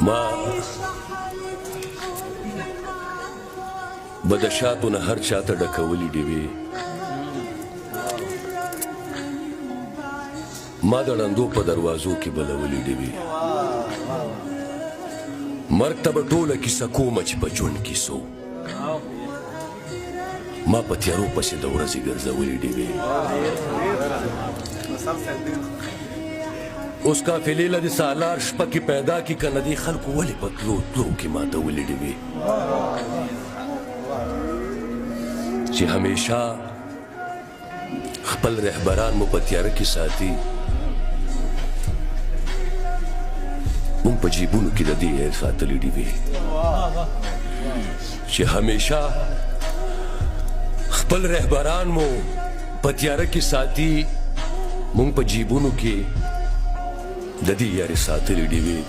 ما بدشاتو نه هر چاته ډکولې ډیوې، ما د ړندو په دروازو کې بلولې ډیوې، مرګ ته به ټوله کیسه کومه چې په ژوند کې سو، ما په تیارو پسې د ورځې ګرځولې ډیوې. اوس قافلې له د سالار شپه کې پیدا کی کنه دې خلکو ولې په تلو تلو کې ماتولې ډیوې، چې همیشه خپل رهبران مو په تیاره کې ساتي، مونږ په جیبونو کې د دې ساتلې ډیوې، چې همیشه خپل رهبران مو په تیاره کې ساتي، مونږ په جیبونو کې د دې یاري ساتلې ډیوې.